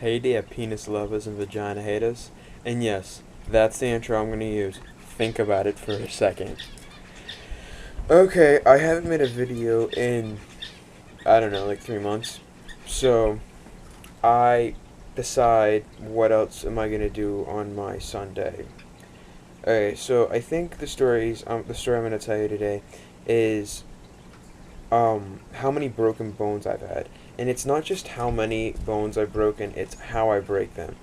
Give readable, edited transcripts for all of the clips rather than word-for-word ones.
Hey there, penis lovers and vagina haters. And yes, that's the intro I'm going to use. Think about it for a second. Okay, I haven't made a video in, I don't know, like 3 months. So, I decide what else am I going to do on my Sunday. Okay, so I think the story I'm going to tell you today is how many broken bones I've had. And it's not just how many bones I've broken, it's how I break them.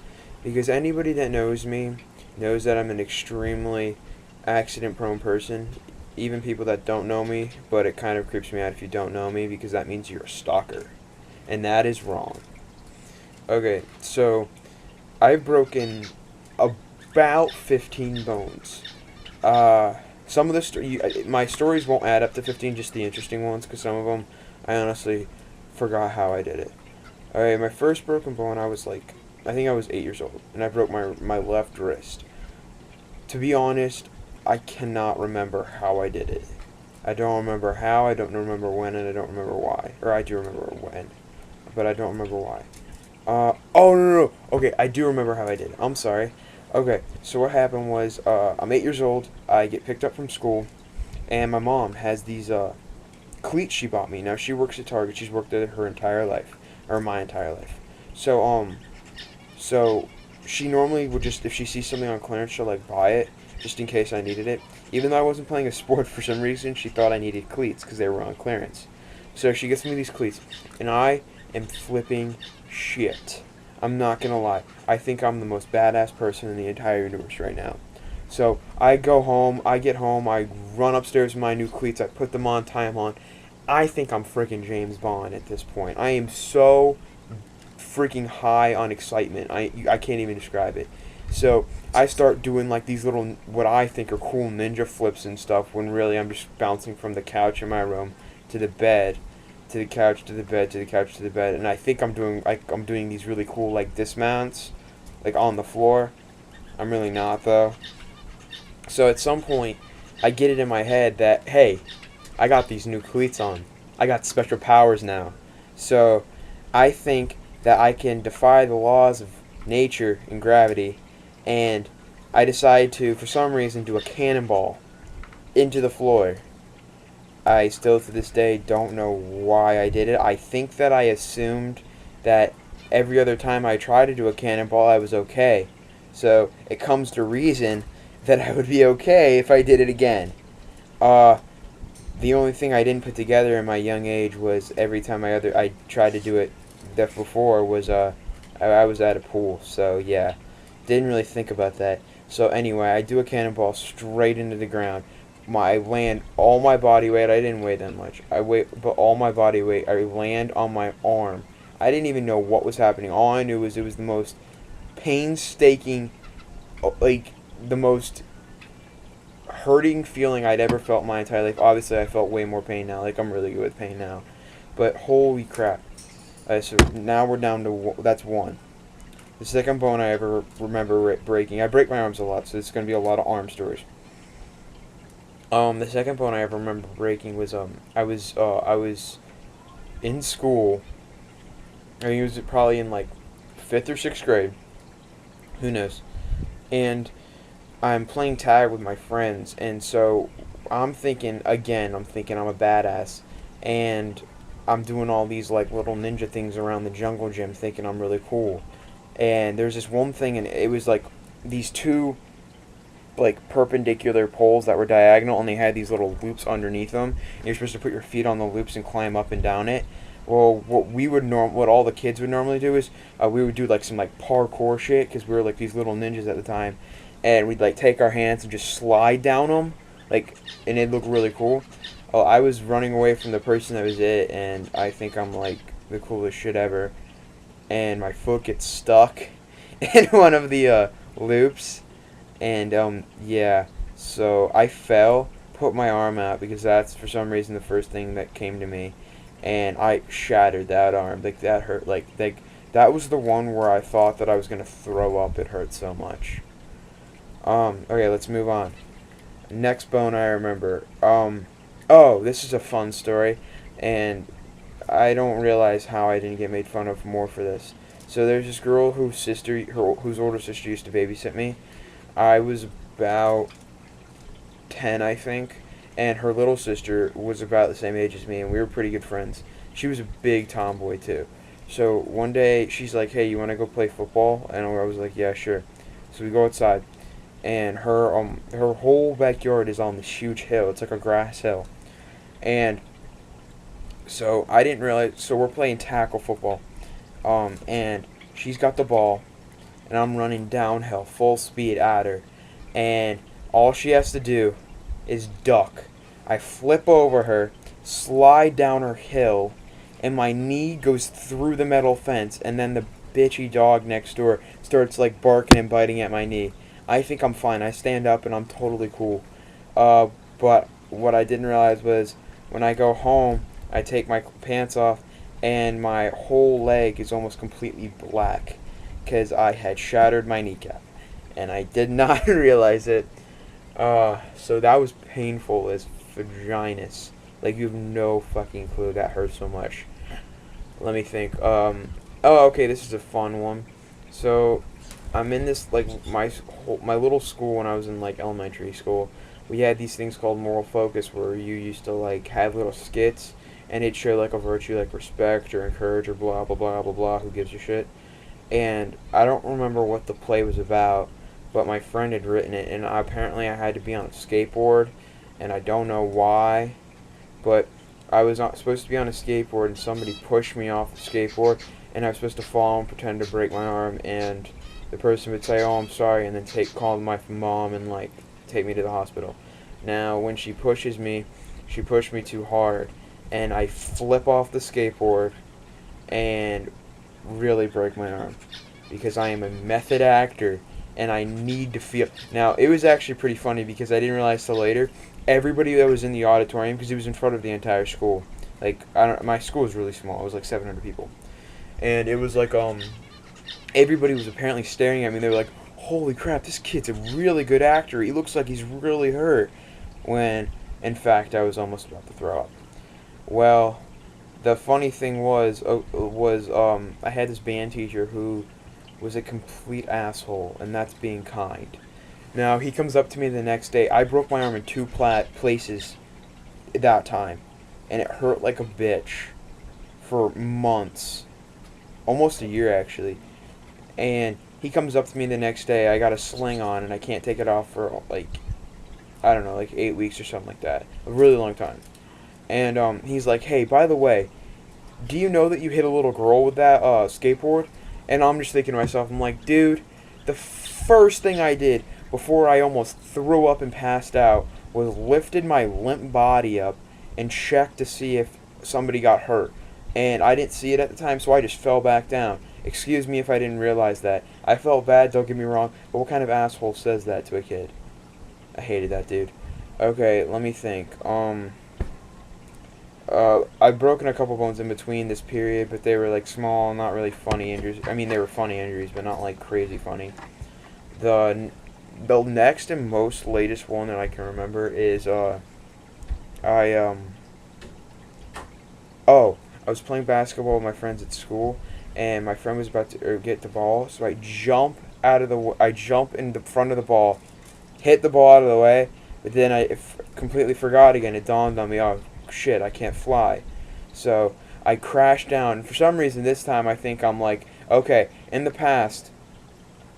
Because anybody that knows me knows that I'm an extremely accident prone person. Even people that don't know me, but it kind of creeps me out if you don't know me because that means you're a stalker. And that is wrong. Okay, so I've broken about 15 bones. Some of my stories won't add up to 15, just the interesting ones, because some of them I honestly forgot how I did it. Alright, my first broken bone, I think I was 8 years old, and I broke my left wrist. To be honest, I cannot remember how I did it. I don't remember how, I don't remember when, and I don't remember why. Or I do remember when, but I don't remember why. Oh, no. Okay, I do remember how I did it. I'm sorry. Okay, so what happened was, I'm 8 years old, I get picked up from school, and my mom has these, cleats she bought me. Now, she works at Target, she's worked there her entire life, or my entire life. So she normally would just, if she sees something on clearance, she'll, like, buy it, just in case I needed it. Even though I wasn't playing a sport, for some reason, she thought I needed cleats, because they were on clearance. So she gets me these cleats, and I am flipping shit. I'm not gonna lie. I think I'm the most badass person in the entire universe right now. So I go home, I get home, I run upstairs with my new cleats, I put them on, tie them on. I think I'm freaking James Bond at this point. I am so freaking high on excitement. I can't even describe it. So I start doing like these little, what I think are cool ninja flips and stuff, when really I'm just bouncing from the couch in my room to the bed, to the couch, to the bed, to the couch, to the bed, and I think I'm doing these really cool like dismounts, like on the floor. I'm really not though. So at some point, I get it in my head that hey, I got these new cleats on. I got special powers now. So I think that I can defy the laws of nature and gravity, and I decide to, for some reason, do a cannonball into the floor. I still to this day don't know why I did it. I think that I assumed that every other time I tried to do a cannonball I was okay. So it comes to reason that I would be okay if I did it again. Uh, the only thing I didn't put together in my young age was every time I tried to do it that before was I was at a pool. So yeah, didn't really think about that. So anyway, I do a cannonball straight into the ground. I land all my body weight. I didn't weigh that much. But all my body weight. I land on my arm. I didn't even know what was happening. All I knew was it was the most painstaking, like the most hurting feeling I'd ever felt in my entire life. Obviously, I felt way more pain now. Like I'm really good with pain now. But holy crap! So now we're down to that's one. The second bone I ever remember breaking. I break my arms a lot, so it's gonna be a lot of arm stories. The second bone I ever remember breaking was I was in school. I think it was probably in like 5th or 6th grade. Who knows? And I'm playing tag with my friends, and so I'm thinking again. I'm thinking I'm a badass, and I'm doing all these like little ninja things around the jungle gym, thinking I'm really cool. And there's this one thing, and it was like these two like perpendicular poles that were diagonal, and they had these little loops underneath them. And you're supposed to put your feet on the loops and climb up and down it. Well, what all the kids would normally do is we would do like some like parkour shit because we were like these little ninjas at the time, and we'd like take our hands and just slide down them, like, and it looked really cool. I was running away from the person that was it, and I think I'm like the coolest shit ever. And my foot gets stuck in one of the loops, and yeah, so I fell, put my arm out because that's for some reason the first thing that came to me, and I shattered that arm. Like that hurt. Like that was the one where I thought that I was gonna throw up. It hurt so much. Okay, let's move on. Next bone I remember. Oh, this is a fun story, and I don't realize how I didn't get made fun of more for this. So there's this girl whose older sister used to babysit me. I was about 10, I think, and her little sister was about the same age as me, and we were pretty good friends. She was a big tomboy too. So one day she's like, "Hey, you want to go play football?" And I was like, "Yeah, sure." So we go outside, and her whole backyard is on this huge hill. It's like a grass hill, and so I didn't realize. So we're playing tackle football, and she's got the ball, and I'm running downhill full speed at her, and all she has to do is duck. I flip over her, slide down her hill, and my knee goes through the metal fence, and then the bitchy dog next door starts like barking and biting at my knee. I think I'm fine. I stand up and I'm totally cool. But what I didn't realize was when I go home, I take my pants off, and my whole leg is almost completely black because I had shattered my kneecap, and I did not realize it. So that was painful as vaginas. Like, you have no fucking clue. That hurt so much. Let me think. Oh, okay, this is a fun one. So, I'm in this, like, my little school when I was in, like, elementary school. We had these things called moral focus where you used to, like, have little skits, and it'd show, like, a virtue like respect or encourage or blah, blah, blah, blah, blah, who gives a shit. And I don't remember what the play was about, but my friend had written it, and apparently I had to be on a skateboard, and I don't know why, but I was supposed to be on a skateboard, and somebody pushed me off the skateboard, and I was supposed to fall and pretend to break my arm, and the person would say, "Oh, I'm sorry," and then call my mom and, like, take me to the hospital. Now, when she pushed me too hard, and I flip off the skateboard and really break my arm, because I am a method actor, and I need to feel. Now, it was actually pretty funny because I didn't realize till later. Everybody that was in the auditorium, because it was in front of the entire school. Like, my school was really small. It was like 700 people, and it was like everybody was apparently staring at me. They were like, "Holy crap, this kid's a really good actor. He looks like he's really hurt." When in fact I was almost about to throw up. Well, the funny thing was I had this band teacher who was a complete asshole, and that's being kind. Now, he comes up to me the next day. I broke my arm in two places that time, and it hurt like a bitch for months. Almost a year, actually. And he comes up to me the next day. I got a sling on, and I can't take it off for, like, I don't know, like 8 weeks or something like that. A really long time. And he's like, "Hey, by the way, do you know that you hit a little girl with that skateboard?" And I'm just thinking to myself, I'm like, dude, the first thing I did before I almost threw up and passed out was lifted my limp body up and checked to see if somebody got hurt. And I didn't see it at the time, so I just fell back down. Excuse me if I didn't realize that. I felt bad, don't get me wrong, but what kind of asshole says that to a kid? I hated that dude. Okay, let me think. I've broken a couple bones in between this period, but they were, like, small, not really funny injuries. I mean, they were funny injuries, but not, like, crazy funny. The next and most latest one that I can remember is, I was playing basketball with my friends at school, and my friend was about to get the ball, so I jump in the front of the ball, hit the ball out of the way, but then I completely forgot again. It dawned on me, oh, shit, I can't fly. So I crashed down. For some reason this time I think I'm like, okay, in the past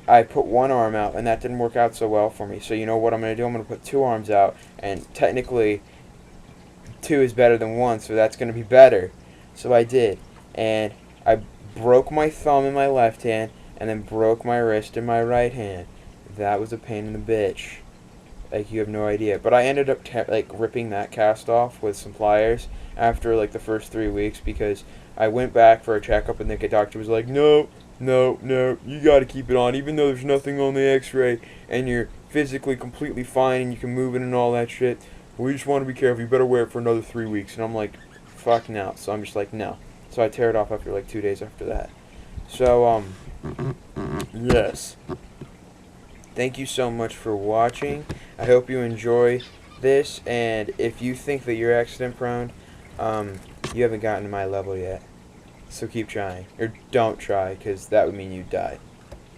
I put one arm out and that didn't work out so well for me. So you know what I'm going to do? I'm going to put two arms out, and technically two is better than one, so that's going to be better. So I did. And I broke my thumb in my left hand and then broke my wrist in my right hand. That was a pain in the bitch. Like, you have no idea. But I ended up ripping that cast off with some pliers after like the first 3 weeks, because I went back for a checkup and the doctor was like, no, you got to keep it on, even though there's nothing on the x-ray and you're physically completely fine and you can move it and all that shit. We just want to be careful. You better wear it for another 3 weeks. And I'm like, fuck no. So I'm just like, no. So I tear it off after like 2 days after that. So, yes. Thank you so much for watching. I hope you enjoy this, and if you think that you're accident prone, You haven't gotten to my level yet. So keep trying. Or don't try, because that would mean you die.